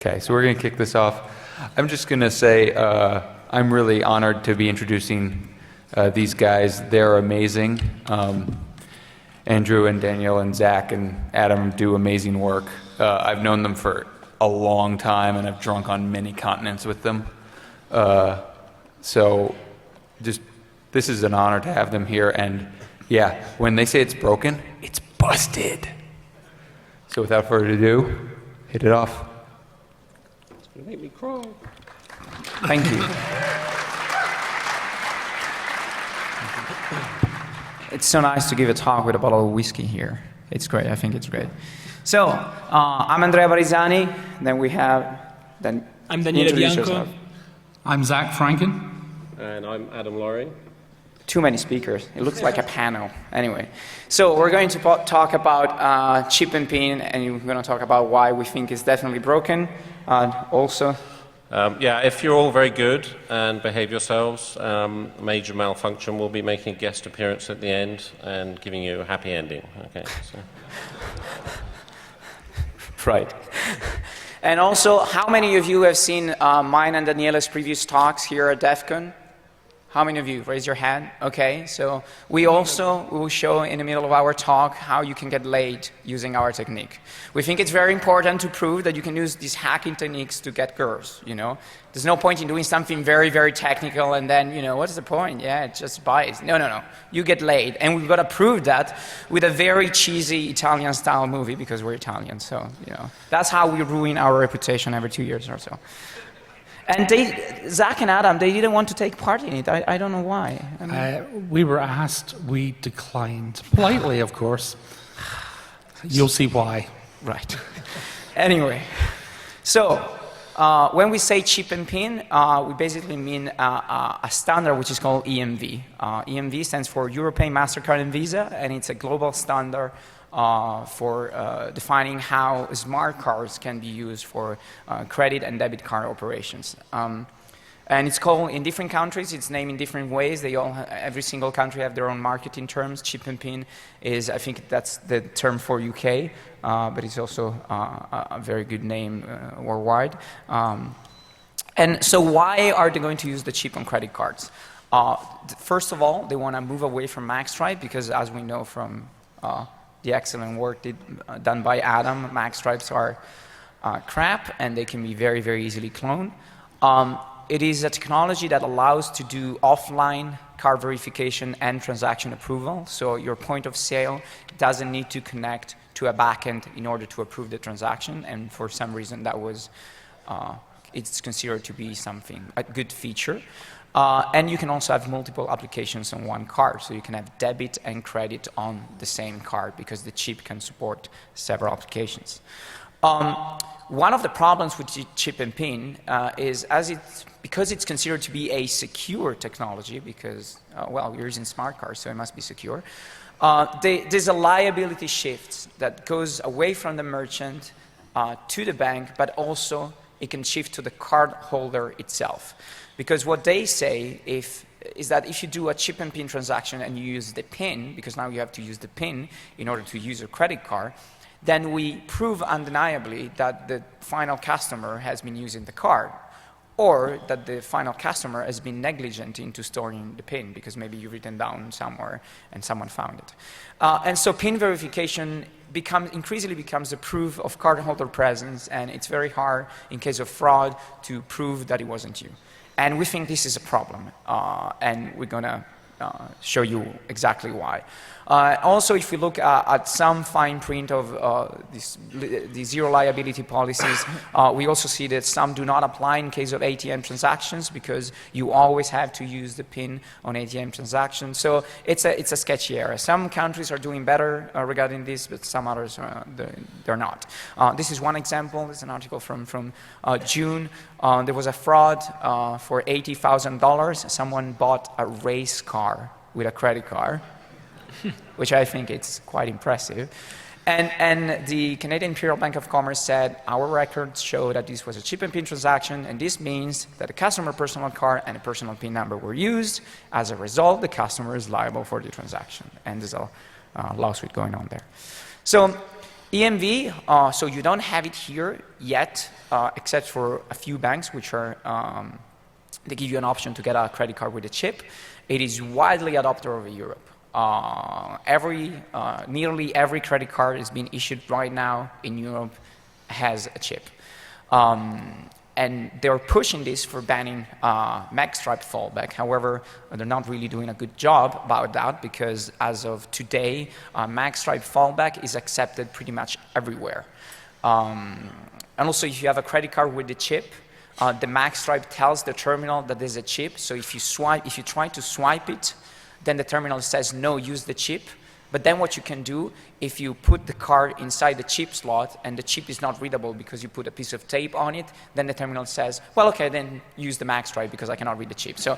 Okay, so we're going to kick this off. I'm just going to say I'm really honored to be introducing these guys. They're amazing. Andrew and Danielle and Zach and Adam do amazing work. I've known them for a long time, and I've drunk on many continents with them. So just this is an honor to have them here. And yeah, when they say it's broken, it's busted. So without further ado, hit it off. It's gonna make me cry. Thank you. It's so nice to give a talk with a bottle of whiskey here. It's great. I think it's great. So, I'm Andrea Barisani. Then we have... I'm Daniele Bianco. Yourself. I'm Zach Franken. And I'm Adam Laurie. Too many speakers. It looks like a panel. Anyway, so we're going to talk about chip and pin, and we're going to talk about why we think it's definitely broken. Also, yeah, if you're all very good and behave yourselves, major malfunction will be making a guest appearance at the end and giving you a happy ending. Okay. So. Right. And also, how many of you have seen mine and Daniela's previous talks here at DEFCON? How many of you? Raise your hand. Okay, so we will show in the middle of our talk how you can get laid using our technique. We think it's very important to prove that you can use these hacking techniques to get girls, you know. There's no point in doing something very, very technical and then, you know, what's the point? Yeah, it just buys. No, no, no. You get laid. And we've got to prove that with a very cheesy Italian-style movie because we're Italian, so, you know. That's how we ruin our reputation every 2 years or so. And Zach and Adam, they didn't want to take part in it. I don't know why. I mean, We were asked, we declined. Politely, of course. You'll see why. Right. Anyway, so when we say chip and pin, we basically mean a standard which is called EMV. EMV stands for European MasterCard and Visa, and it's a global standard for defining how smart cards can be used for credit and debit card operations. And it's called, in different countries, it's named in different ways. They all, every single country have their own marketing terms. Chip and pin is, I think that's the term for UK, but it's also a very good name worldwide. And so why are they going to use the chip on credit cards? First of all, they want to move away from magstripe because, as we know from the excellent work done by Adam, magstripes are crap and they can be very, very easily cloned. It is a technology that allows to do offline card verification and transaction approval. So your point of sale doesn't need to connect to a backend in order to approve the transaction. And for some reason that was, it's considered to be a good feature. And you can also have multiple applications on one card. So you can have debit and credit on the same card because the chip can support several applications. One of the problems with chip and pin is because it's considered to be a secure technology because, well, we're using smart cards, so it must be secure. There's a liability shift that goes away from the merchant to the bank, but also it can shift to the card holder itself. Because what they say is that if you do a chip and pin transaction and you use the PIN, because now you have to use the PIN in order to use your credit card, then we prove undeniably that the final customer has been using the card, or that the final customer has been negligent into storing the PIN because maybe you've written down somewhere and someone found it. And so PIN verification increasingly becomes a proof of cardholder presence, and it's very hard in case of fraud to prove that it wasn't you. And we think this is a problem, and we're going to show you exactly why. Also, if we look at some fine print of the zero liability policies, we also see that some do not apply in case of ATM transactions because you always have to use the PIN on ATM transactions. So it's a sketchy area. Some countries are doing better regarding this, but some others they're not. This is one example. It's an article from June. There was a fraud for $80,000. Someone bought a race car with a credit card, which I think it's quite impressive. And the Canadian Imperial Bank of Commerce said, our records show that this was a chip and PIN transaction, and this means that a customer personal card and a personal PIN number were used. As a result, the customer is liable for the transaction. And there's a lawsuit going on there. So EMV, so you don't have it here yet, except for a few banks which are, they give you an option to get a credit card with a chip. It is widely adopted over Europe. Nearly every credit card is being issued right now in Europe has a chip. And they're pushing this for banning magstripe fallback. However, they're not really doing a good job about that because as of today, magstripe fallback is accepted pretty much everywhere. And also, if you have a credit card with the chip, the magstripe tells the terminal that there's a chip. So if you try to swipe it, then the terminal says no, use the chip. But then what you can do, if you put the card inside the chip slot and the chip is not readable because you put a piece of tape on it, then the terminal says, well, okay, then use the magstripe because I cannot read the chip. So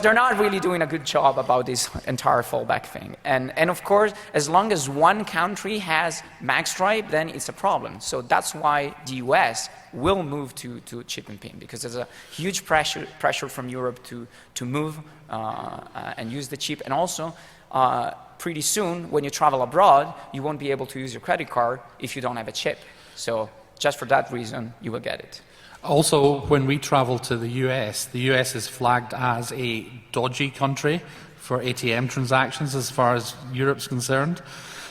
they're not really doing a good job about this entire fallback thing. And of course, as long as one country has magstripe, then it's a problem. So that's why the US will move to chip and pin because there's a huge pressure from Europe to move and use the chip. And also, pretty soon, when you travel abroad, you won't be able to use your credit card if you don't have a chip. So just for that reason, you will get it. Also, when we travel to the US is flagged as a dodgy country for ATM transactions as far as Europe's concerned.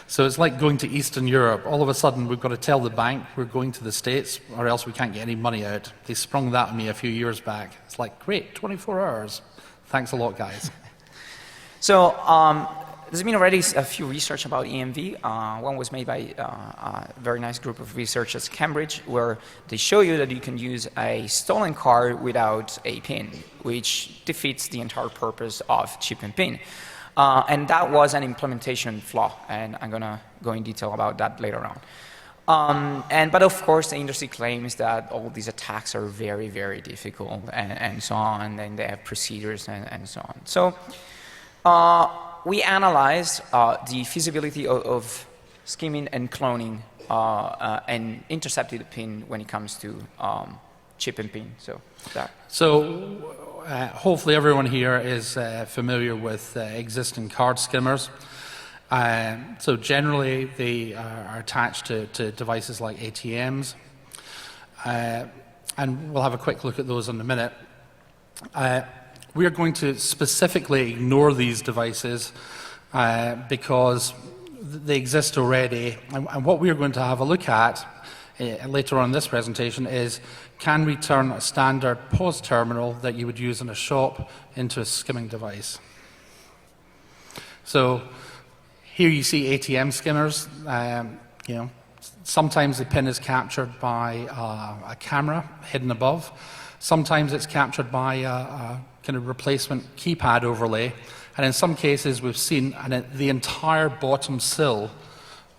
So it's like going to Eastern Europe. All of a sudden, we've got to tell the bank we're going to the States or else we can't get any money out. They sprung that on me a few years back. It's like, great, 24 hours. Thanks a lot, guys. So there's been already a few research about EMV. One was made by a very nice group of researchers at Cambridge, where they show you that you can use a stolen card without a PIN, which defeats the entire purpose of chip and PIN. And that was an implementation flaw, and I'm going to go in detail about that later on. But of course, the industry claims that all these attacks are very, very difficult and so on, and they have procedures and so on. So we analyzed the feasibility of skimming and cloning and intercepting the PIN when it comes to chip and PIN. So hopefully everyone here is familiar with existing card skimmers. So generally they are attached to devices like ATMs. And we'll have a quick look at those in a minute. We are going to specifically ignore these devices because they exist already. And what we are going to have a look at later on in this presentation is, can we turn a standard POS terminal that you would use in a shop into a skimming device? So here you see ATM skimmers. Sometimes the PIN is captured by a camera hidden above. Sometimes it's captured by a kind of replacement keypad overlay. And in some cases, we've seen the entire bottom sill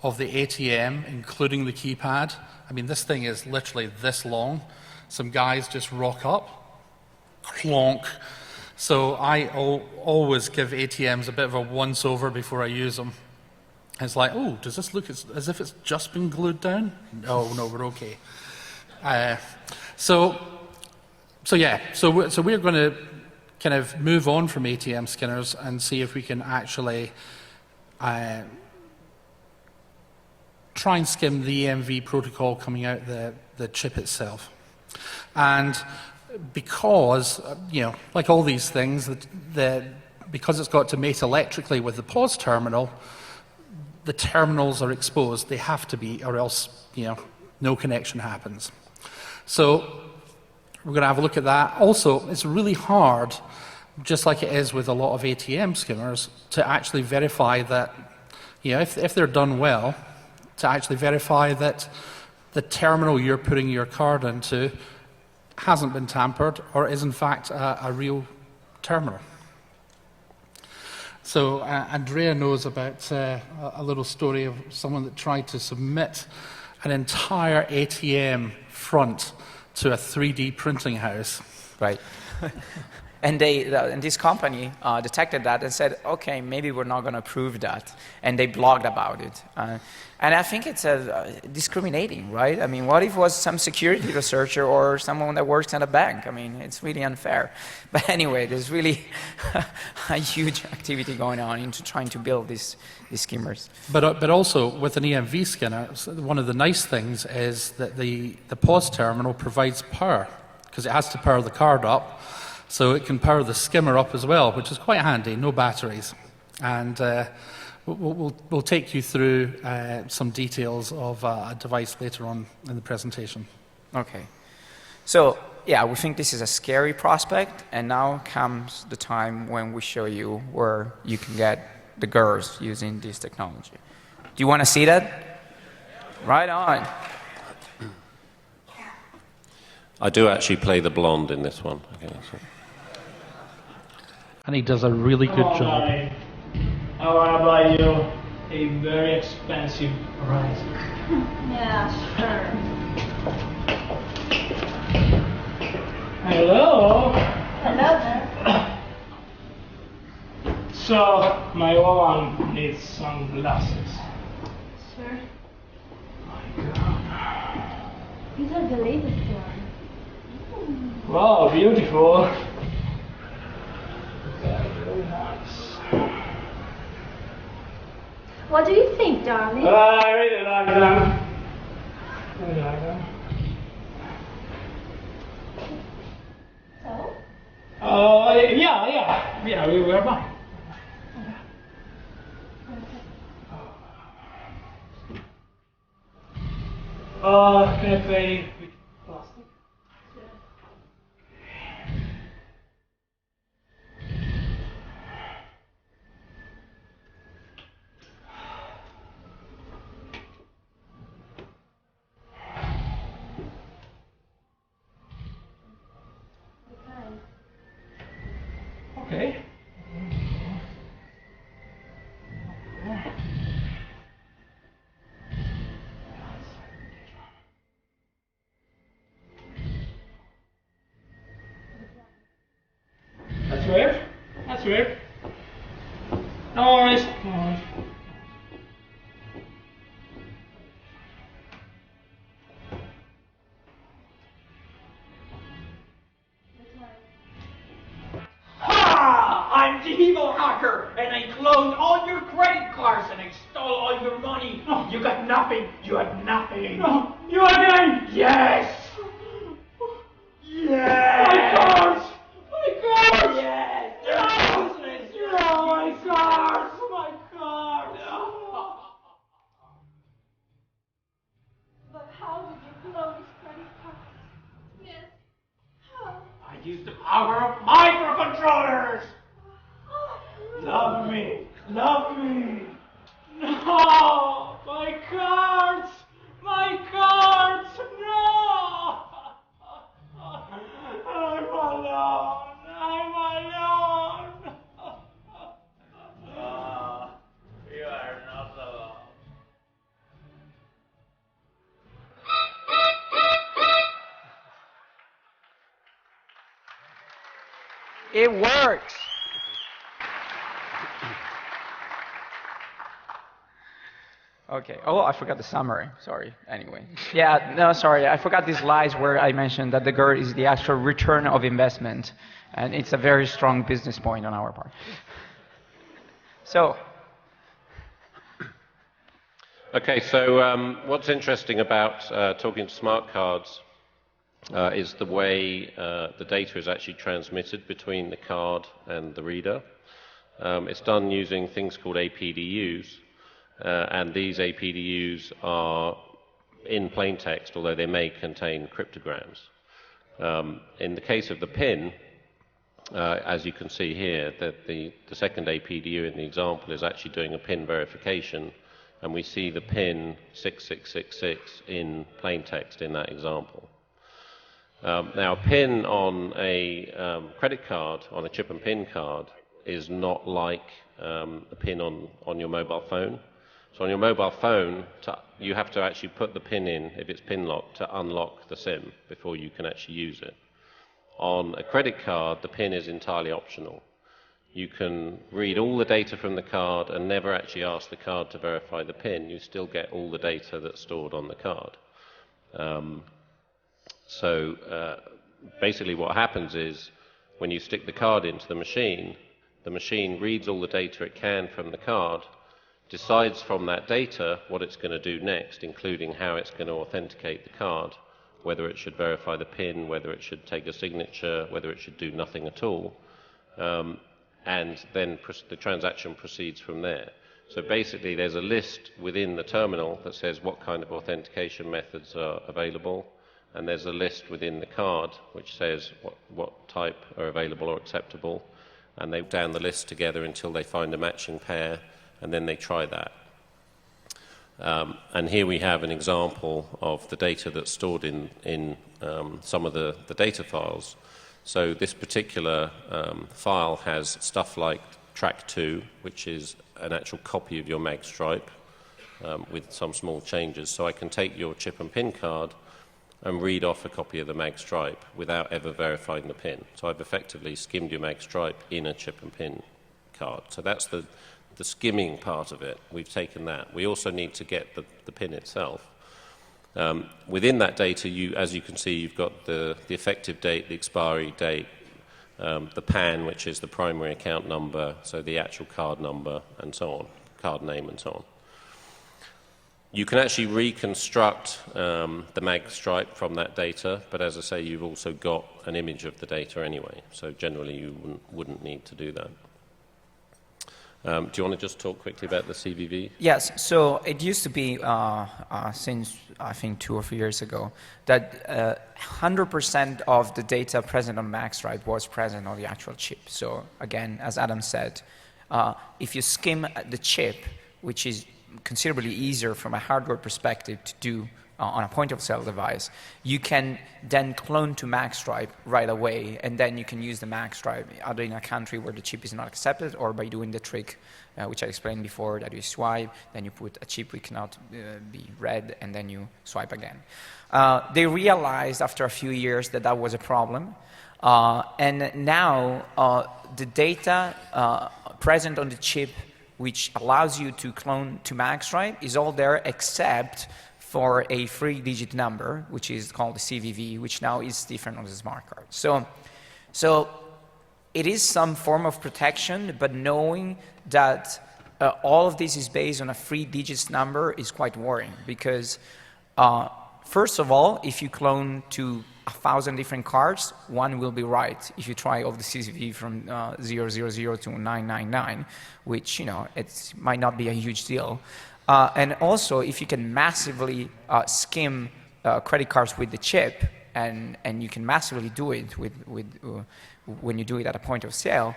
of the ATM, including the keypad. I mean, this thing is literally this long. Some guys just rock up, clonk. So I always give ATMs a bit of a once-over before I use them. It's like, oh, does this look as if it's just been glued down? No, we're okay. So we're going to kind of move on from ATM skimmers and see if we can actually try and skim the EMV protocol coming out the chip itself. And because, like all these things, because it's got to mate electrically with the POS terminal, the terminals are exposed. They have to be, or else, no connection happens. So we're going to have a look at that. Also, it's really hard, just like it is with a lot of ATM skimmers, to actually verify that, if they're done well, to actually verify that the terminal you're putting your card into hasn't been tampered or is in fact a real terminal. So Andrea knows about a little story of someone that tried to submit an entire ATM front to a 3D printing house. Right. And and this company detected that and said, okay, maybe we're not going to approve that. And they blogged about it. And I think it's discriminating, right? I mean, what if it was some security researcher or someone that works at a bank? I mean, it's really unfair. But anyway, there's really a huge activity going on into trying to build these skimmers. But also with an EMV scanner, one of the nice things is that the POS terminal provides power, because it has to power the card up, so it can power the skimmer up as well, which is quite handy, no batteries. And we'll take you through some details of a device later on in the presentation. Okay. So, yeah, we think this is a scary prospect, and now comes the time when we show you where you can get the girls using this technology. Do you want to see that? Right on. I do actually play the blonde in this one. Okay, so. And he does a really good job. Darling, I want to buy you a very expensive horizon. Yeah, sure. Hello. Hello there. So, my woman needs some glasses. Sure. My God. These are the latest ones. Wow, beautiful. Very nice. What do you think, darling? I really like them. Really like them. So? Yeah, we were fine. Can I pay with plastic? Okay. That's weird. That's weird. No worries. No worries. Ha! I'm the evil hacker, and I cloned all your credit cards and I stole all your money. No. You got nothing. You had nothing. No. You again? Yes. Yes. My cards. My cards. Yes. Yes. No, my cards. My cards. But how did you blow these credit cards? Yes. How? I used the power of microcontrollers. Love me. Love me. No. My cards. My cards. No. I'm alone. I'm alone. You are not alone. It works. Okay. Oh, I forgot the summary. Sorry. Anyway. Yeah, no, sorry. I forgot these slides where I mentioned that the GER is the actual return of investment. And it's a very strong business point on our part. So. Okay, so what's interesting about talking to smart cards is the way the data is actually transmitted between the card and the reader. It's done using things called APDUs, and these APDUs are in plain text, although they may contain cryptograms. In the case of the PIN, as you can see here, that the second APDU in the example is actually doing a PIN verification, and we see the PIN 6666 in plain text in that example. Now, a PIN on a credit card, on a chip and PIN card, is not like a PIN on your mobile phone. So on your mobile phone, you have to actually put the PIN in, if it's PIN locked, to unlock the SIM before you can actually use it. On a credit card, the PIN is entirely optional. You can read all the data from the card and never actually ask the card to verify the PIN. You still get all the data that's stored on the card. Basically what happens is when you stick the card into the machine reads all the data it can from the card, decides from that data what it's going to do next, including how it's going to authenticate the card, whether it should verify the PIN, whether it should take a signature, whether it should do nothing at all. And then the transaction proceeds from there. So basically there's a list within the terminal that says what kind of authentication methods are available, and there's a list within the card which says what type are available or acceptable, and they down the list together until they find a matching pair, and then they try that. And here we have an example of the data that's stored in some of the data files. So this particular file has stuff like track 2, which is an actual copy of your mag stripe with some small changes. So I can take your chip and pin card and read off a copy of the mag stripe without ever verifying the PIN. So I've effectively skimmed your mag stripe in a chip and pin card. So that's the skimming part of it. We've taken that. We also need to get the PIN itself. Within that data, as you can see, you've got the effective date, the expiry date, the PAN, which is the primary account number, so the actual card number, and so on, card name, and so on. You can actually reconstruct the mag stripe from that data, but as I say, you've also got an image of the data anyway, so generally you wouldn't need to do that. Do you want to just talk quickly about the CVV? Yes, so it used to be, since I think 2 or 3 years ago, that 100% of the data present on magstripe was present on the actual chip. So again, as Adam said, if you skim the chip, which is considerably easier from a hardware perspective to do on a point-of-sale device, you can then clone to magstripe right away, and then you can use the magstripe either in a country where the chip is not accepted, or by doing the trick, which I explained before, that you swipe, then you put a chip which cannot be read, and then you swipe again. They realized after a few years that that was a problem, and now the data present on the chip which allows you to clone to magstripe is all there except for a 3-digit number, which is called the CVV, which now is different on the smart card. So it is some form of protection, but knowing that all of this is based on a 3-digit number is quite worrying, because first of all, if you clone to 1,000 different cards, one will be right if you try all the CVV from 000 to 999, which, it might not be a huge deal. And also, if you can massively skim credit cards with the chip, and you can massively do it when you do it at a point of sale,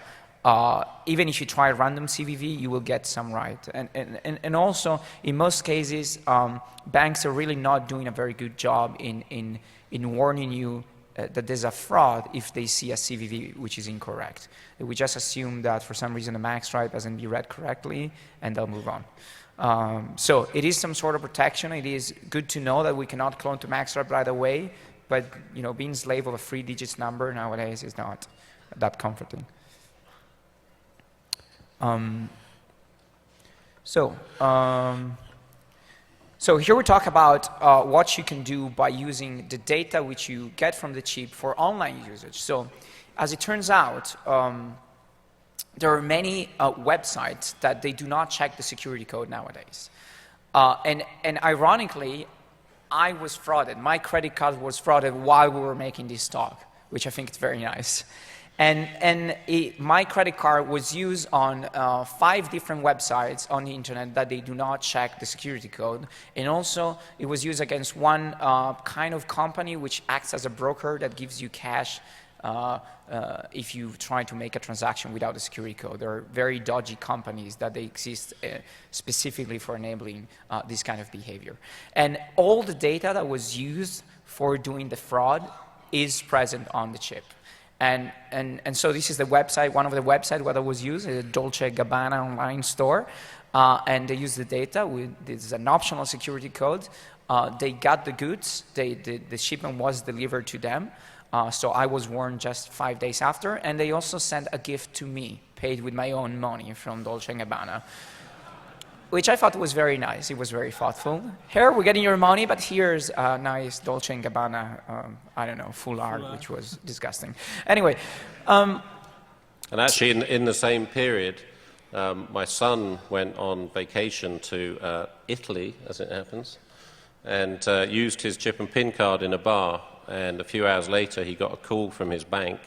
even if you try random CVV, you will get some right. And also, in most cases, banks are really not doing a very good job in warning you that there's a fraud if they see a CVV which is incorrect. We just assume that for some reason the magstripe hasn't been read correctly, and they'll move on. So it is some sort of protection. It is good to know that we cannot clone to magstripe right away, but being slave of a 3-digit number nowadays is not that comforting. So here we talk about what you can do by using the data which you get from the chip for online usage. So as it turns out, there are many websites that they do not check the security code nowadays. And ironically, I was frauded. My credit card was frauded while we were making this talk, which I think is very nice. And my credit card was used on 5 different websites on the internet that they do not check the security code. And also, it was used against one kind of company which acts as a broker that gives you cash if you try to make a transaction without the security code. There are very dodgy companies that they exist specifically for enabling this kind of behavior. And all the data that was used for doing the fraud is present on the chip. And so this is the website, one of the websites where that was used, a Dolce & Gabbana online store, and they use the data. This is an optional security code. They got the goods, the shipment was delivered to them, so I was warned just 5 days after, and they also sent a gift to me, paid with my own money from Dolce & Gabbana, which I thought was very nice. It was very thoughtful. Here, we're getting your money, but here's a nice Dolce & Gabbana, I don't know, foulard, which was disgusting. Anyway. And actually, in the same period, my son went on vacation to Italy, as it happens, and used his chip and PIN card in a bar. And a few hours later, he got a call from his bank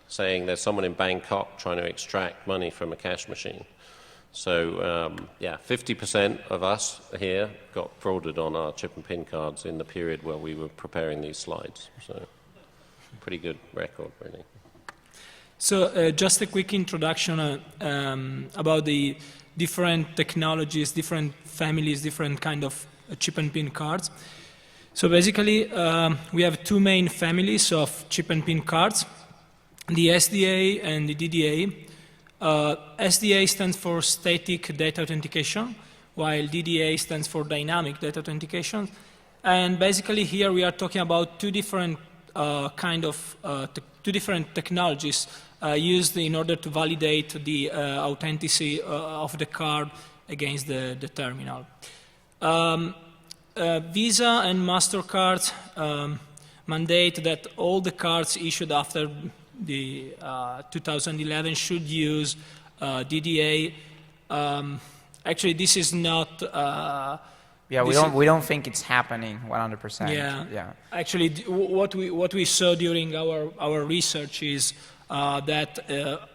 saying there's someone in Bangkok trying to extract money from a cash machine. So, yeah, 50% of us here got frauded on our chip and PIN cards in the period where we were preparing these slides. So, pretty good record, really. So just a quick introduction about the different technologies, different families, different kind of chip and PIN cards. So basically, we have two main families of chip and PIN cards, the SDA and the DDA. SDA stands for Static Data Authentication, while DDA stands for Dynamic Data Authentication. And basically here we are talking about two different two different technologies used in order to validate the authenticity of the card against the terminal. Visa and MasterCard mandate that all the cards issued after the 2011 should use DDA. Actually, this is not. Yeah, we don't think it's happening 100%. Yeah. Actually, what we saw during our research is that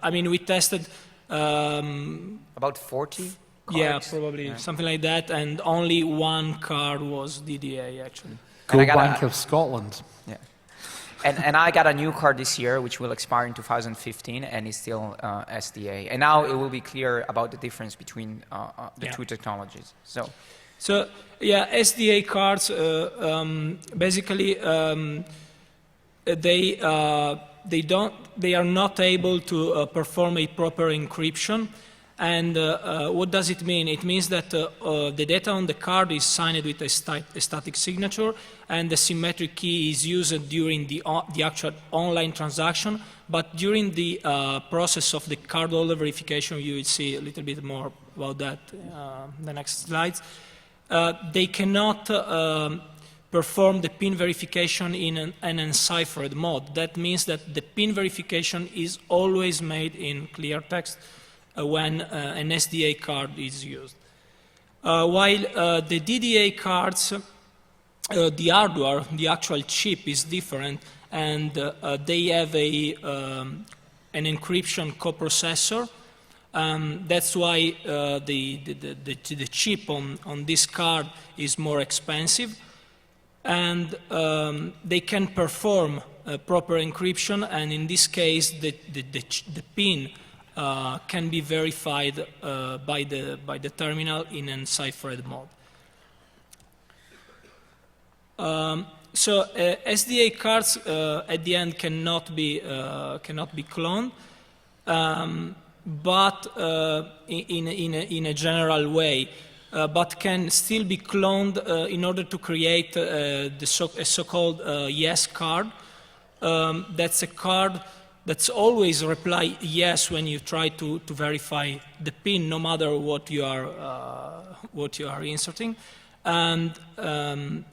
I mean we tested about 40 cards? Yeah, probably something like that, and only one card was DDA actually. Go Bank of Scotland. Yeah. And I got a new card this year, which will expire in 2015, and it's still SDA. And now it will be clear about the difference between the two technologies. So yeah, SDA cards basically they are not able to perform a proper encryption. And what does it mean? It means that the data on the card is signed with a static signature, and the symmetric key is used during the actual online transaction. But during the process of the cardholder verification, you will see a little bit more about that in the next slides. They cannot perform the PIN verification in an enciphered mode. That means that the PIN verification is always made in clear text when an SDA card is used. While the DDA cards, the hardware, the actual chip is different, and they have an encryption coprocessor. That's why the chip on this card is more expensive, and they can perform proper encryption, and in this case the PIN can be verified by the terminal in enciphered mode. So SDA cards at the end cannot be cloned, but in a general way, but can still be cloned in order to create a so-called yes card. That's a card that's always reply yes when you try to verify the PIN, no matter what you are inserting. And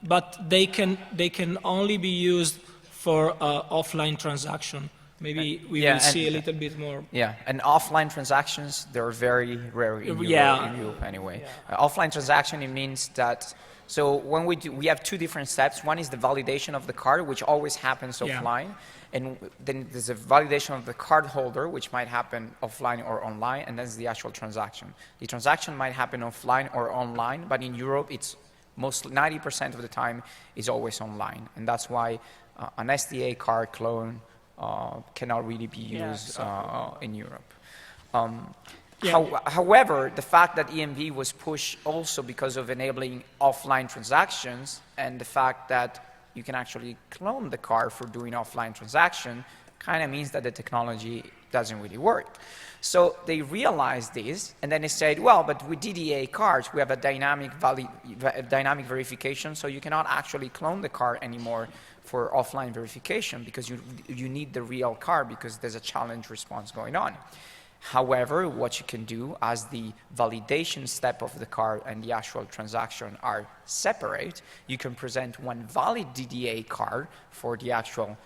but they can only be used for offline transaction. Maybe we will see a little bit more. Yeah, and offline transactions, they're very rare in Europe anyway. Yeah. Offline transaction, it means that, so when we have two different steps. One is the validation of the card, which always happens offline. And then there's a validation of the card holder, which might happen offline or online, and then there's the actual transaction. The transaction might happen offline or online, but in Europe, it's mostly 90% of the time is always online. And that's why an SDA card clone cannot really be used in Europe. However, the fact that EMV was pushed also because of enabling offline transactions, and the fact that you can actually clone the card for doing offline transaction, kind of means that the technology doesn't really work. So they realized this, and then they said, well, but with DDA cards, we have a dynamic verification, so you cannot actually clone the card anymore for offline verification because you need the real card because there's a challenge response going on. However, what you can do as the validation step of the card and the actual transaction are separate, you can present one valid DDA card for the actual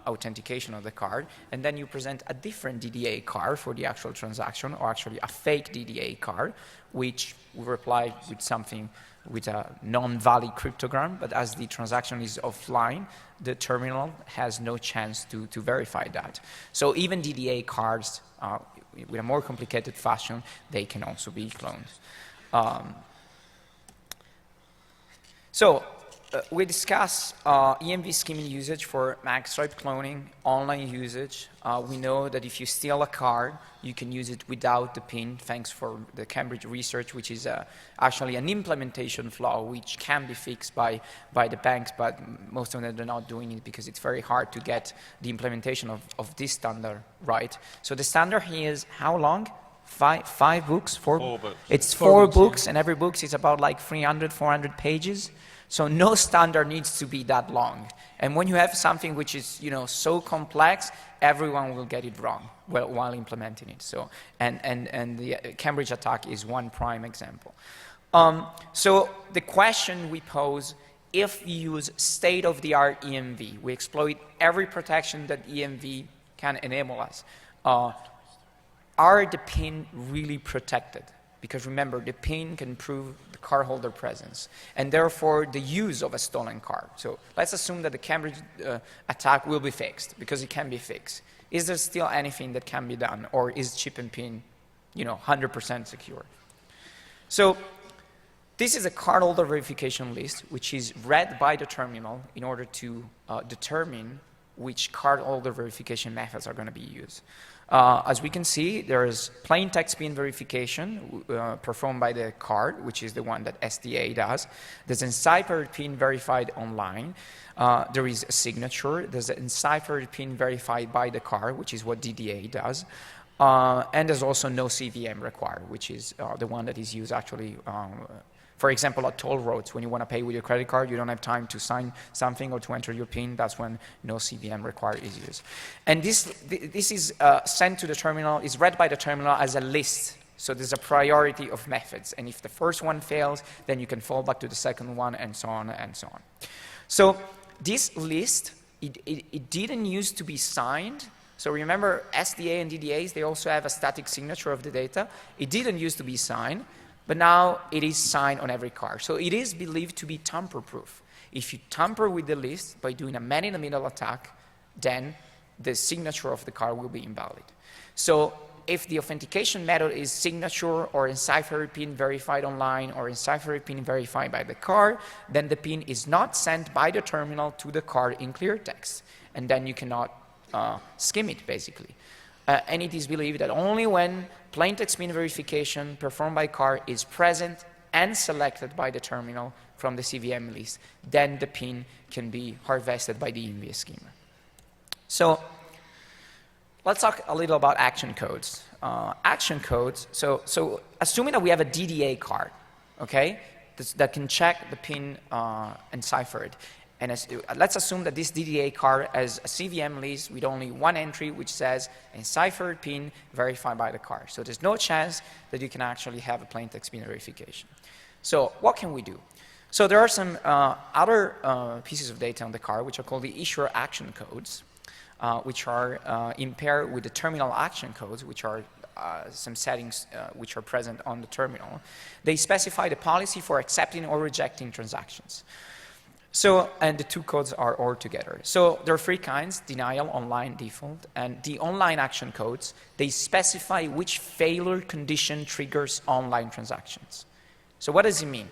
authentication of the card, and then you present a different DDA card for the actual transaction, or actually a fake DDA card, which will reply with something with a non-valid cryptogram, but as the transaction is offline, the terminal has no chance to verify that. So even DDA cards, with a more complicated fashion, they can also be cloned. We discuss EMV scheming usage for magstripe cloning, online usage. We know that if you steal a card, you can use it without the PIN, thanks for the Cambridge research, which is actually an implementation flaw which can be fixed by the banks, but most of them are not doing it because it's very hard to get the implementation of this standard right. So the standard here is how long? Five books? Four books. It's four books, and every book is about like 300, 400 pages. So no standard needs to be that long. And when you have something which is, so complex, everyone will get it wrong while implementing it. So, and the Cambridge attack is one prime example. So the question we pose, if we use state-of-the-art EMV, we exploit every protection that EMV can enable us, are the PIN really protected? Because remember, the PIN can prove the cardholder presence, and therefore the use of a stolen card. So let's assume that the Cambridge attack will be fixed, because it can be fixed. Is there still anything that can be done, or is chip and PIN, 100% secure? So this is a cardholder verification list, which is read by the terminal in order to determine which cardholder verification methods are going to be used. As we can see, there is plain text PIN verification performed by the card, which is the one that SDA does. There's enciphered PIN verified online. There is a signature. There's an enciphered PIN verified by the card, which is what DDA does. And there's also no CVM required, which is the one that is used actually for example, at toll roads, when you want to pay with your credit card, you don't have time to sign something or to enter your PIN. That's when no CVM required is used. And this is sent to the terminal, is read by the terminal as a list. So there's a priority of methods. And if the first one fails, then you can fall back to the second one, and so on and so on. So this list, it didn't used to be signed. So remember, SDA and DDAs, they also have a static signature of the data. It didn't used to be signed. But now it is signed on every card. So it is believed to be tamper-proof. If you tamper with the list by doing a man-in-the-middle attack, then the signature of the card will be invalid. So if the authentication method is signature or enciphered PIN verified online or enciphered PIN verified by the card, then the PIN is not sent by the terminal to the card in clear text. And then you cannot skim it, basically. And it is believed that only when plain text PIN verification performed by card is present and selected by the terminal from the CVM list, then the PIN can be harvested by the EMV schema. So let's talk a little about action codes. Action codes, so assuming that we have a DDA card, okay, that can check the PIN enciphered. And let's assume that this DDA card has a CVM list with only one entry which says enciphered PIN verified by the card. So there's no chance that you can actually have a plain text PIN verification. So what can we do? So there are some other pieces of data on the card which are called the issuer action codes, which are in pair with the terminal action codes, which are some settings which are present on the terminal. They specify the policy for accepting or rejecting transactions. So, and the two codes are all together. So there are three kinds: denial, online, default. And the online action codes, they specify which failure condition triggers online transactions. So what does it mean?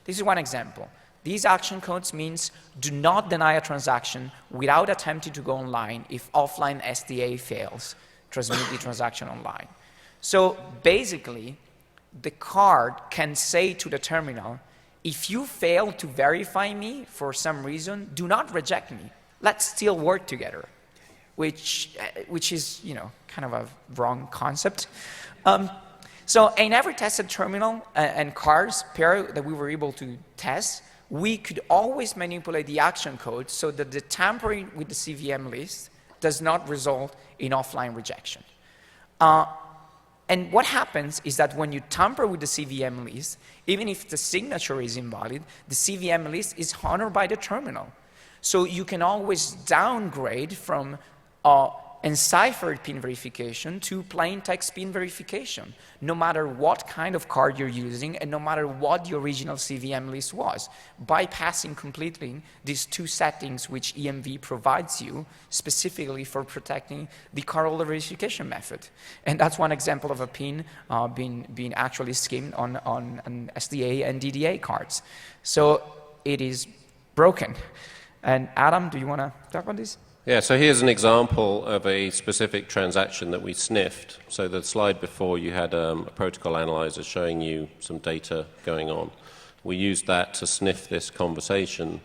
This is one example. These action codes means do not deny a transaction without attempting to go online if offline SDA fails, transmit the transaction online. So basically, the card can say to the terminal, if you fail to verify me for some reason, do not reject me. Let's still work together. which is, kind of a wrong concept. So in every tested terminal and cards pair that we were able to test, we could always manipulate the action code so that the tampering with the CVM list does not result in offline rejection. And what happens is that when you tamper with the CVM list, even if the signature is invalid, the CVM list is honored by the terminal. So you can always downgrade from enciphered pin verification to plain text pin verification, no matter what kind of card you're using and no matter what the original CVM list was, bypassing completely these two settings which EMV provides you specifically for protecting the cardholder verification method. And that's one example of a pin being actually skimmed on SDA and DDA cards. So it is broken. And Adam, do you want to talk about this? Yeah, so here's an example of a specific transaction that we sniffed. So the slide before, you had a protocol analyzer showing you some data going on. We used that to sniff this conversation.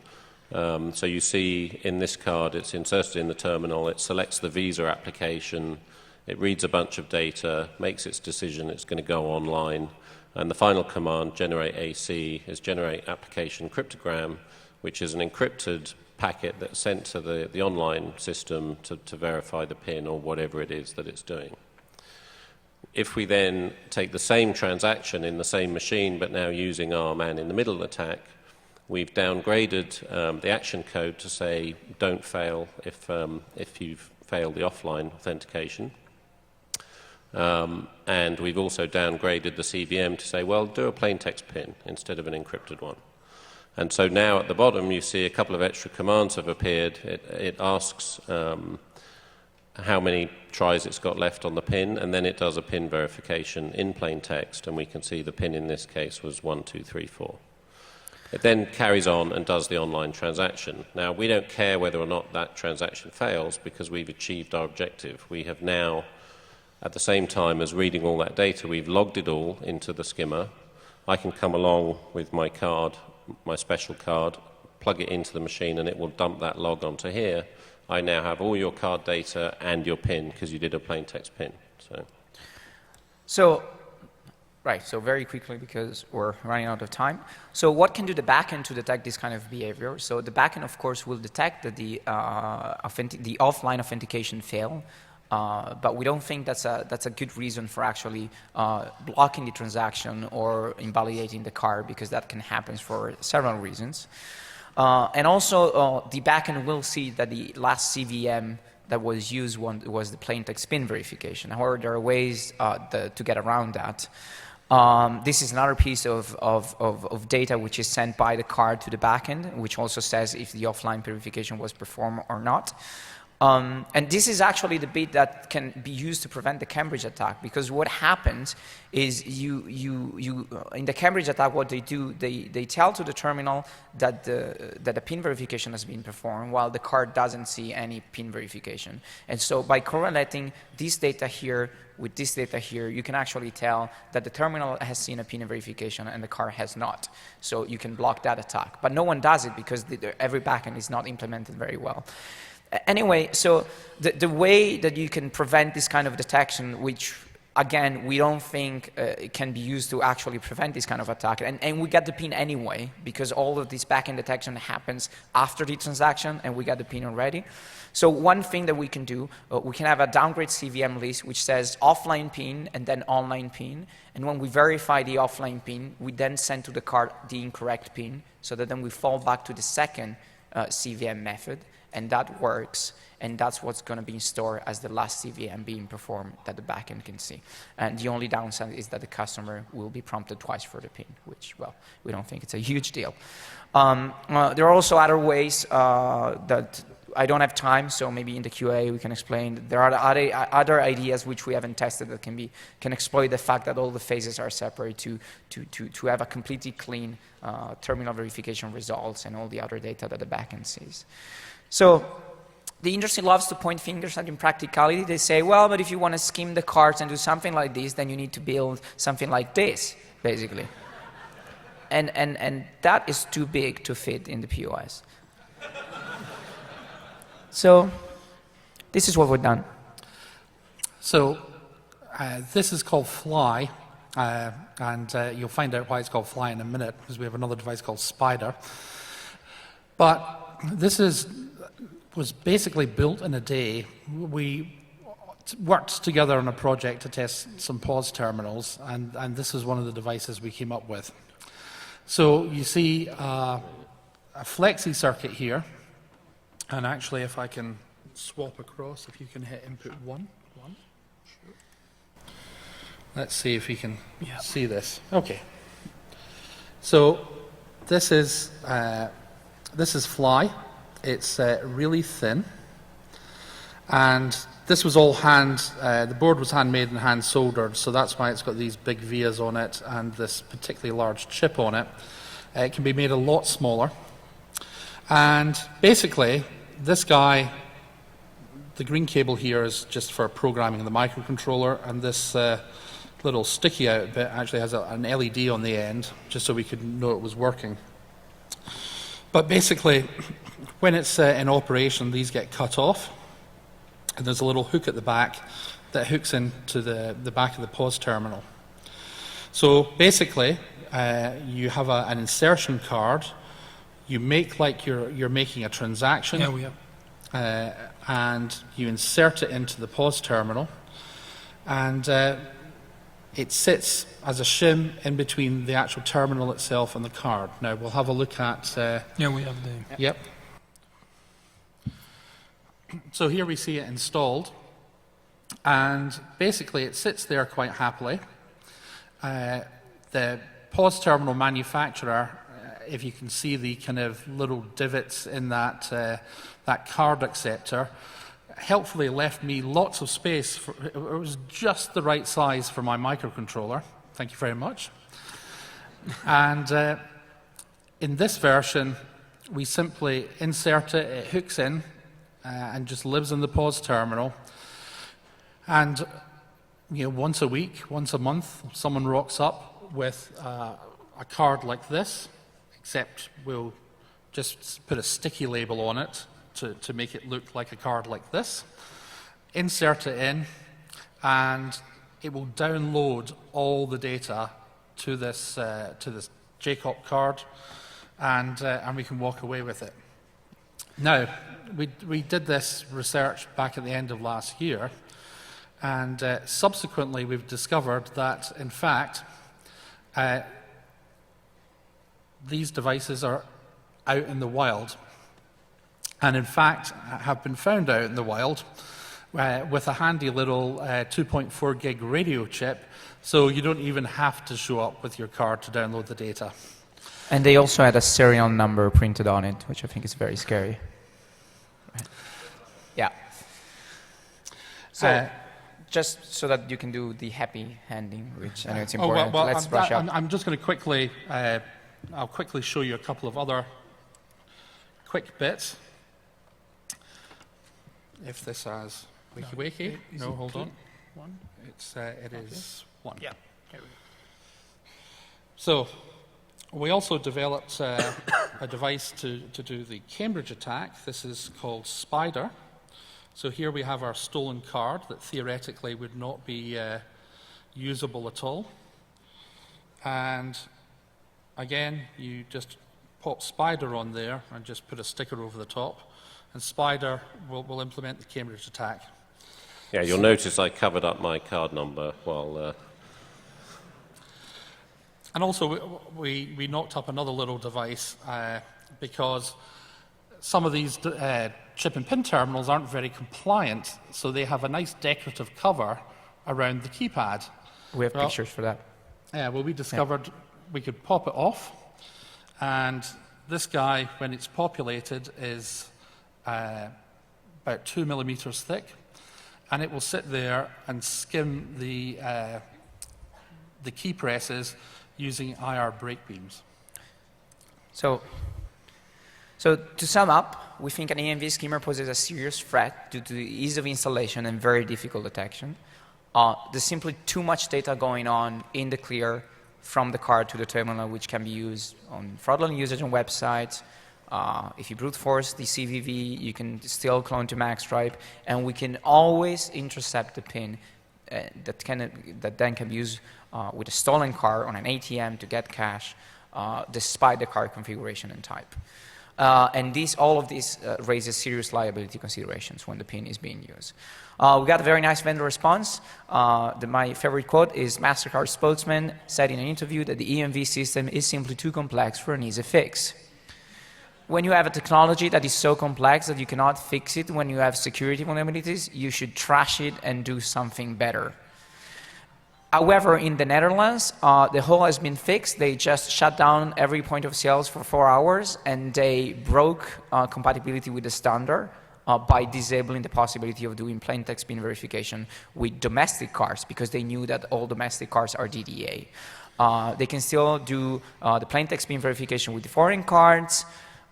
So you see in this card, it's inserted in the terminal, it selects the Visa application, it reads a bunch of data, makes its decision, it's going to go online, and the final command, generate AC, is generate application cryptogram, which is an encrypted packet that's sent to the online system to verify the PIN or whatever it is that it's doing. If we then take the same transaction in the same machine, but now using our man-in-the-middle attack, we've downgraded the action code to say don't fail if you've failed the offline authentication. And we've also downgraded the CVM to say, well, do a plain text PIN instead of an encrypted one. And so now at the bottom you see a couple of extra commands have appeared. It asks how many tries it's got left on the PIN, and then it does a PIN verification in plain text, and we can see the PIN in this case was 1234. It then carries on and does the online transaction. Now, we don't care whether or not that transaction fails because we've achieved our objective. We have now, at the same time as reading all that data, we've logged it all into the skimmer. I can come along with my card, my special card, plug it into the machine, and it will dump that log onto here. I now have all your card data and your PIN because you did a plain text PIN. So very quickly because we're running out of time. So what can do the backend to detect this kind of behavior? So the backend, of course, will detect that the offline authentication failed. But we don't think that's a good reason for actually blocking the transaction or invalidating the card, because that can happen for several reasons. And also, the backend will see that the last CVM that was used was the plain text PIN verification. However, there are ways to get around that. This is another piece of data which is sent by the card to the backend, which also says if the offline verification was performed or not. And this is actually the bit that can be used to prevent the Cambridge attack, because what happens is in the Cambridge attack, what they do, they tell to the terminal that the PIN verification has been performed while the card doesn't see any PIN verification. And so by correlating this data here with this data here, you can actually tell that the terminal has seen a PIN verification and the card has not. So you can block that attack. But no one does it because every backend is not implemented very well. Anyway, so the way that you can prevent this kind of detection, which again, we don't think it can be used to actually prevent this kind of attack, and we get the PIN anyway, because all of this backend detection happens after the transaction, and we got the PIN already. So one thing that we can do, we can have a downgrade CVM list which says offline PIN and then online PIN, and when we verify the offline PIN, we then send to the card the incorrect PIN, so that then we fall back to the second CVM method, and that works, and that's what's going to be stored as the last CVM being performed that the backend can see. And the only downside is that the customer will be prompted twice for the PIN, which, well, we don't think it's a huge deal. There are also other ways that I don't have time, so maybe in the QA we can explain. There are other ideas which we haven't tested that can exploit the fact that all the phases are separate to have a completely clean terminal verification results and all the other data that the backend sees. So the industry loves to point fingers at impracticality. They say, well, but if you want to skim the cards and do something like this, then you need to build something like this, basically. And that is too big to fit in the POS. So this is what we've done. So this is called Fly, and you'll find out why it's called Fly in a minute, because we have another device called Spider. But this was basically built in a day. We worked together on a project to test some pause terminals, and this is one of the devices we came up with. So you see a flexi circuit here, and actually if I can swap across, if you can hit input 1. Sure. Let's see if we can see this. Okay. So this is Fly. It's really thin, and this was all the board was handmade and hand soldered, so that's why it's got these big vias on it and this particularly large chip on it. It can be made a lot smaller. And basically, this guy, the green cable here is just for programming the microcontroller, and this little sticky out bit actually has an LED on the end, just so we could know it was working. But basically, when it's in operation, these get cut off, and there's a little hook at the back that hooks into the back of the pause terminal. So basically, you have an insertion card. You make like you're making a transaction, and you insert it into the pause terminal, and it sits as a shim in between the actual terminal itself and the card. Now we'll have a look at. We have the. Yep. So here we see it installed, and basically it sits there quite happily. The pause terminal manufacturer, if you can see the kind of little divots in that card acceptor, helpfully left me lots of space. It was just the right size for my microcontroller. Thank you very much. And in this version, we simply insert it, it hooks in, and just lives in the pause terminal. And once a week, once a month, someone rocks up with a card like this, except we'll just put a sticky label on it to make it look like a card like this, insert it in, and it will download all the data to this JCOP card, and we can walk away with it. Now, we did this research back at the end of last year, and subsequently we've discovered that, in fact, these devices are out in the wild, and in fact have been found out in the wild with a handy little 2.4 gig radio chip, so you don't even have to show up with your card to download the data. And they also had a serial number printed on it, which I think is very scary. Right. Yeah. So, just so that you can do the happy handing, which I know it's important. Let's brush up. I'm just going to quickly, I'll quickly show you a couple of other quick bits. If this has wakey. No, hold on. One. It is one. Yeah. Here we go. So, we also developed a device to do the Cambridge attack. This is called Spider. So here we have our stolen card that theoretically would not be usable at all. And again, you just pop Spider on there and just put a sticker over the top, and Spider will implement the Cambridge attack. Yeah, you'll notice I covered up my card number while... And also, we knocked up another little device because some of these chip and pin terminals aren't very compliant, so they have a nice decorative cover around the keypad. We have pictures for that. Yeah, well, we discovered we could pop it off, and this guy, when it's populated, is about 2 millimeters thick, and it will sit there and skim the key presses using IR brake beams. So to sum up, we think an EMV skimmer poses a serious threat due to the ease of installation and very difficult detection. There's simply too much data going on in the clear from the card to the terminal, which can be used on fraudulent usage on websites, If you brute force the CVV, you can still clone to magstripe, and we can always intercept the pin that then can be used with a stolen card on an ATM to get cash, despite the card configuration and type. And all of this raises serious liability considerations when the pin is being used. We got a very nice vendor response. My favorite quote is MasterCard spokesman said in an interview that the EMV system is simply too complex for an easy fix. When you have a technology that is so complex that you cannot fix it when you have security vulnerabilities, you should trash it and do something better. However, in the Netherlands, the hole has been fixed. They just shut down every point of sales for 4 hours, and they broke compatibility with the standard by disabling the possibility of doing plain text pin verification with domestic cars, because they knew that all domestic cars are DDA. They can still do the plain text pin verification with the foreign cards.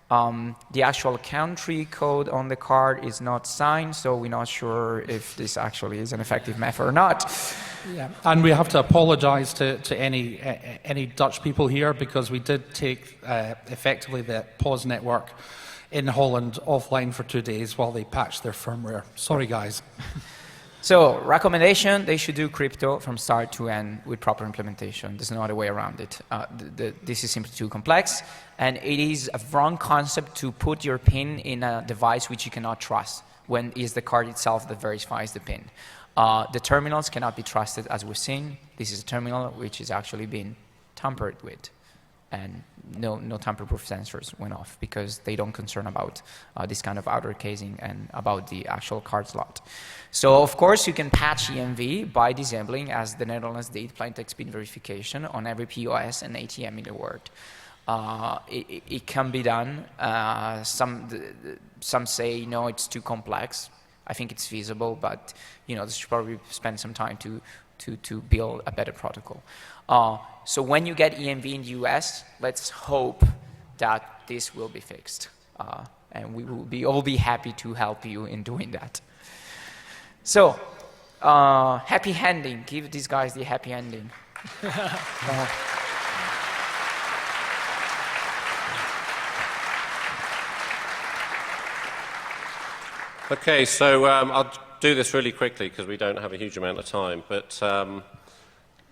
The actual country code on the card is not signed, so we're not sure if this actually is an effective method or not. Yeah. And we have to apologise to any Dutch people here, because we did take effectively the POS network in Holland offline for 2 days while they patched their firmware. Sorry, guys. So, recommendation, they should do crypto from start to end with proper implementation. There's no other way around it. This is simply too complex, and it is a wrong concept to put your PIN in a device which you cannot trust, when it's the card itself that verifies the PIN. The terminals cannot be trusted, as we've seen. This is a terminal which is actually being tampered with, and no tamper-proof sensors went off because they don't concern about this kind of outer casing and about the actual card slot. So of course you can patch EMV by disabling, as the Netherlands did, plain text pin verification on every POS and ATM in the world. It can be done. Some say no, it's too complex. I think it's feasible, but they should probably spend some time to build a better protocol. So when you get EMV in the US, let's hope that this will be fixed. And we will all be happy to help you in doing that. So, happy ending. Give these guys the happy ending. Okay, so I'll do this really quickly because we don't have a huge amount of time. But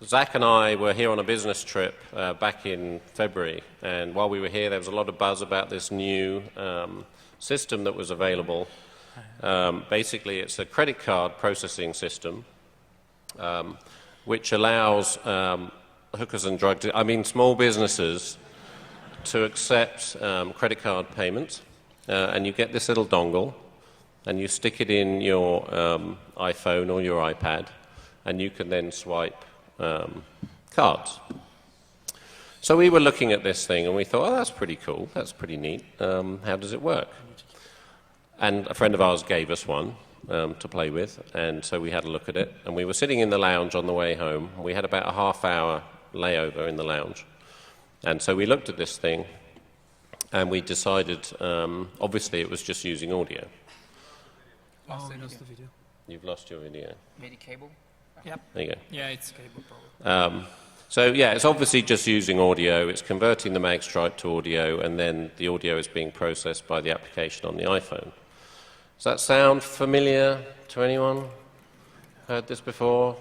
Zach and I were here on a business trip back in February, and while we were here, there was a lot of buzz about this new system that was available. Basically, it's a credit card processing system which allows hookers and small businesses to accept credit card payments, and you get this little dongle, and you stick it in your iPhone or your iPad, and you can then swipe cards. So we were looking at this thing, and we thought, oh, that's pretty cool, that's pretty neat. How does it work? And a friend of ours gave us one to play with, and so we had a look at it. And we were sitting in the lounge on the way home. We had about a half-hour layover in the lounge. And so we looked at this thing, and we decided, obviously, it was just using audio. Oh, we lost the video. You've lost your video. Maybe cable? Yep. There you go. Yeah, it's cable problem. So yeah, it's obviously just using audio. It's converting the magstripe to audio, and then the audio is being processed by the application on the iPhone. Does that sound familiar to anyone? Heard this before?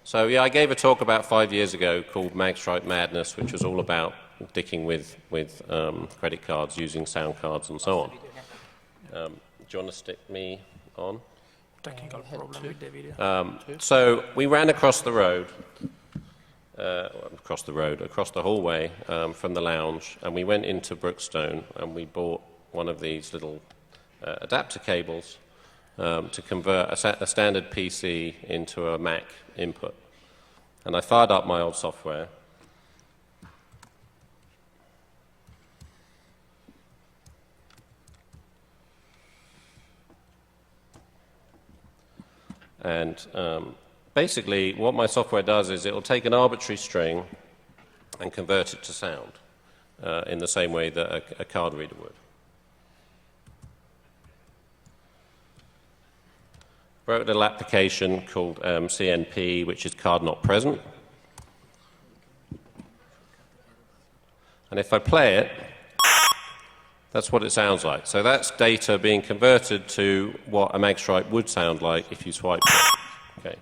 So yeah, I gave a talk about 5 years ago called Magstripe Madness, which was all about dicking with credit cards, using sound cards and so on. Do you want to stick me on? Technical problem with the video. So we ran across the road, across the hallway from the lounge, and we went into Brookstone, and we bought one of these little adapter cables to convert a standard PC into a Mac input. And I fired up my old software. And basically, what my software does is it will take an arbitrary string and convert it to sound in the same way that a card reader would. Wrote a little application called CNP, which is card not present. And if I play it, That's what it sounds like. So that's data being converted to what a magstripe would sound like if you swipe it. Okay.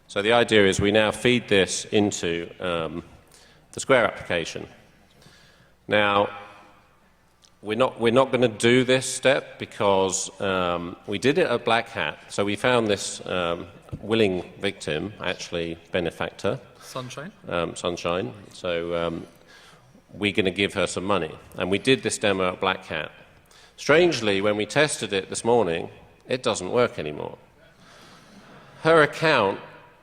So the idea is we now feed this into the Square application. Now, we're not going to do this step because we did it at Black Hat. So we found this willing victim, actually benefactor. Sunshine. Sunshine. So we're going to give her some money. And we did this demo at Black Hat. Strangely, when we tested it this morning, it doesn't work anymore. Her account,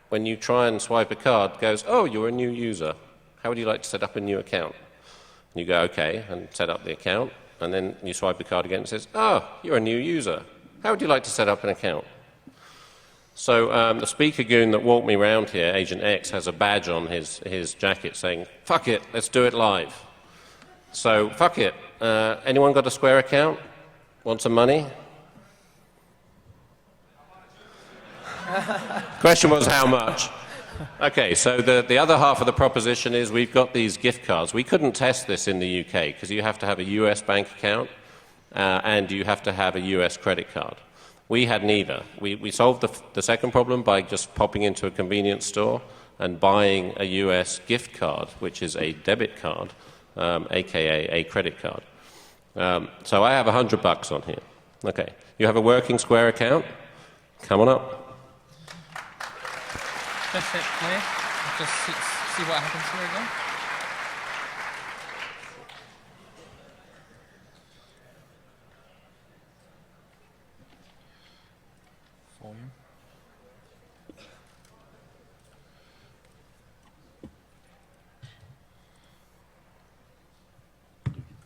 when you try and swipe a card, goes, oh, you're a new user. How would you like to set up a new account? And you go, okay, and set up the account. And then you swipe the card again and it says, oh, you're a new user. How would you like to set up an account? So the speaker goon that walked me around here, Agent X, has a badge on his jacket saying, fuck it, let's do it live. So, fuck it. Anyone got a Square account? Want some money? Question was how much? Okay, so the other half of the proposition is we've got these gift cards. We couldn't test this in the UK because you have to have a US bank account and you have to have a US credit card. We had neither. We solved the second problem by just popping into a convenience store and buying a US gift card, which is a debit card, aka a credit card. So I have $100 on here. Okay, you have a working Square account? Come on up. Just hit play. Just see what happens here again. Volume.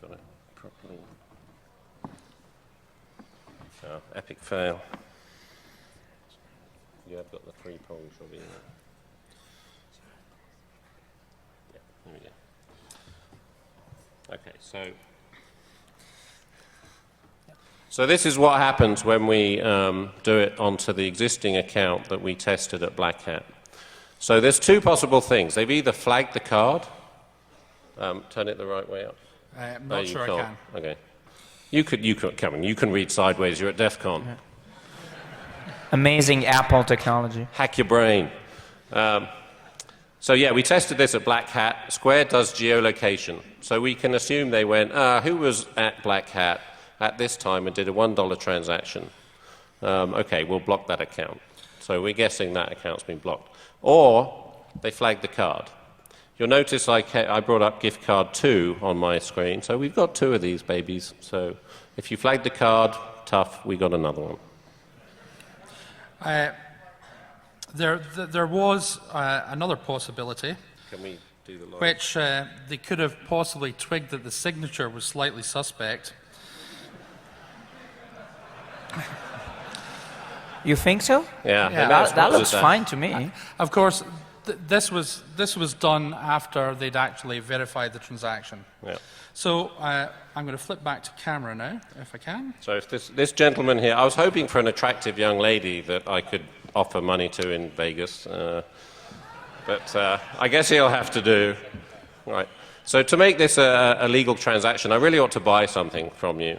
Got it properly. Oh, epic fail. You have got the 3 poles, Robbie. Yeah, there we go. Okay, so this is what happens when we do it onto the existing account that we tested at Black Hat. So there's 2 possible things. They've either flagged the card. Turn it the right way up. I'm not sure I can. Okay. You could come in. You can read sideways. You're at DEFCON. Yeah. Amazing Apple technology. Hack your brain. So yeah, we tested this at Black Hat. Square does geolocation. So we can assume they went, who was at Black Hat at this time and did a $1 transaction? Okay, we'll block that account. So we're guessing that account's been blocked. Or they flagged the card. You'll notice I brought up gift card 2 on my screen. So we've got 2 of these babies. So if you flagged the card, tough, we got another one. There was another possibility, Can we do the line? which they could have possibly twigged that the signature was slightly suspect. You think so? Yeah, Yeah, That looks fine to me. Of course, this was done after they'd actually verified the transaction. Yeah. So I'm going to flip back to camera now, if I can. So if this gentleman here, I was hoping for an attractive young lady that I could offer money to in Vegas, but I guess he'll have to do. Right. So to make this a legal transaction, I really ought to buy something from you.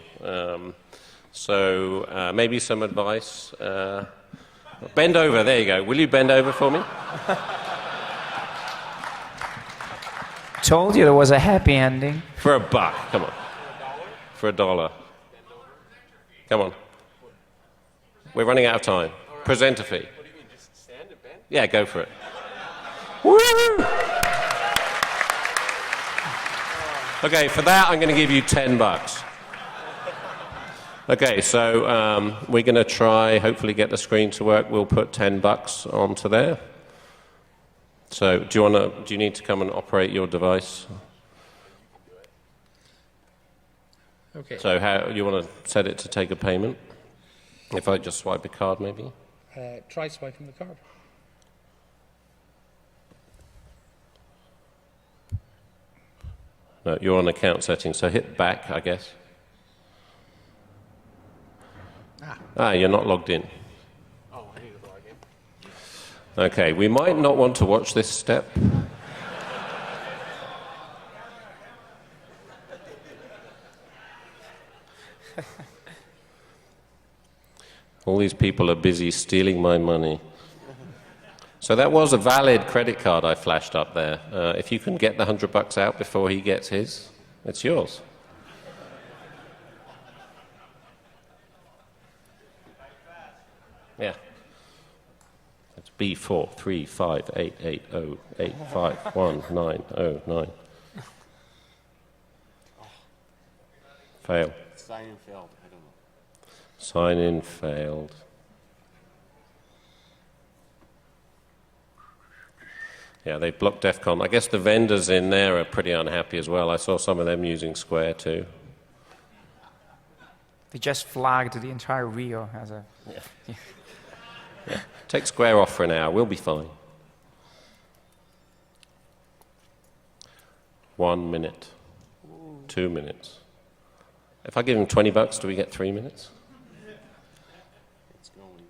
So maybe some advice. Bend over. There you go. Will you bend over for me? Told you there was a happy ending. For $1. Come on. For $1. Come on. We're running out of time. Presenter fee. What do you mean, just stand and bend? Yeah, go for it. Woo! Okay, for that I'm going to give you $10. Okay, so we're going to try, hopefully get the screen to work. We'll put $10 onto there. So do you need to come and operate your device? Okay. So how you want to set it to take a payment? If I just swipe a card, maybe? Try swiping the card. No, you're on account settings, so hit back, I guess. You're not logged in. Oh, I need to log in. Okay, we might not want to watch this step. All these people are busy stealing my money. So that was a valid credit card I flashed up there. If you can get the $100 out before he gets his, it's yours. Yeah. It's B4358808519009. Fail. Sign in failed. I don't know. Sign in failed. Yeah, they blocked DEFCON. I guess the vendors in there are pretty unhappy as well. I saw some of them using Square too. They just flagged the entire Rio as a... Yeah. Yeah. Take Square off for an hour. We'll be fine. 1 minute. 2 minutes. If I give him $20, do we get 3 minutes? It's going.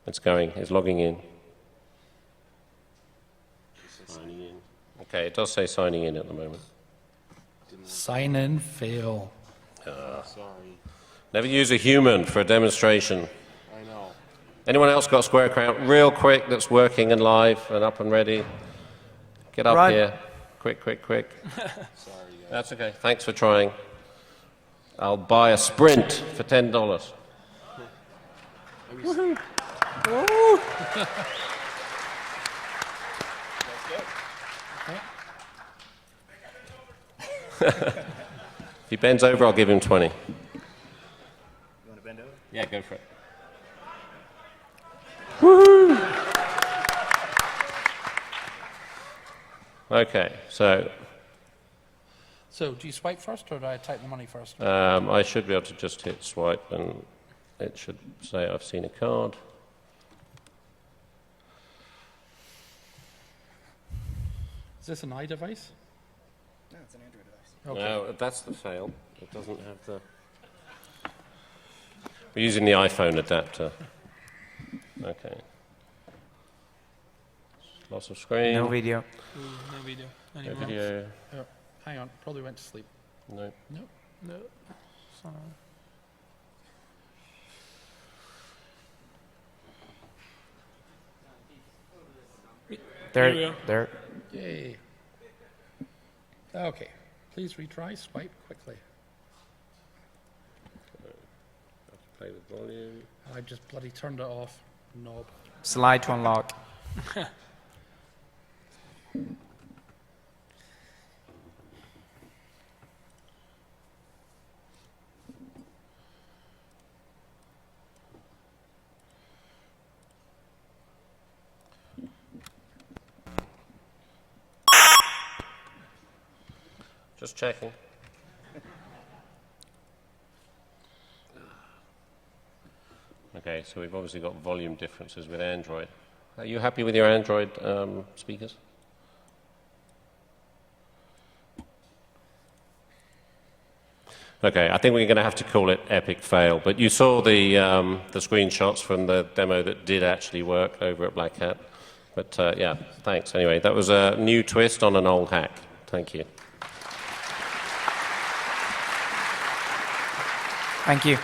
It's going. It's logging in. Signing in. Okay, it does say signing in at the moment. Sign in, fail. Sorry. Never use a human for a demonstration. I know. Anyone else got a Square account real quick that's working and live and up and ready? Get up Right. here. Quick, quick, quick. Sorry, guys. That's okay. Thanks for trying. I'll buy a Sprint for $10. If he bends over, I'll give him 20. You want to bend over? Yeah, go for it. Okay, so So do you swipe first, or do I type the money first? I should be able to just hit swipe and it should say I've seen a card. Is this an iDevice? No, it's an Android device. Okay. No, that's the fail. It doesn't have the... We're using the iPhone adapter. Okay. Loss of screen. No video. No video No anymore. video. Oh, hang on, probably went to sleep. No. Nope. No. So, Here we There, go. there. Yay. Okay, please retry, swipe quickly. Play with volume. I just bloody turned it off, knob. Slide to unlock. Just checking. Okay, so we've obviously got volume differences with Android. Are you happy with your Android speakers? Okay, I think we're going to have to call it epic fail. But you saw the screenshots from the demo that did actually work over at Black Hat. But yeah, thanks. Anyway, that was a new twist on an old hack. Thank you. Thank you.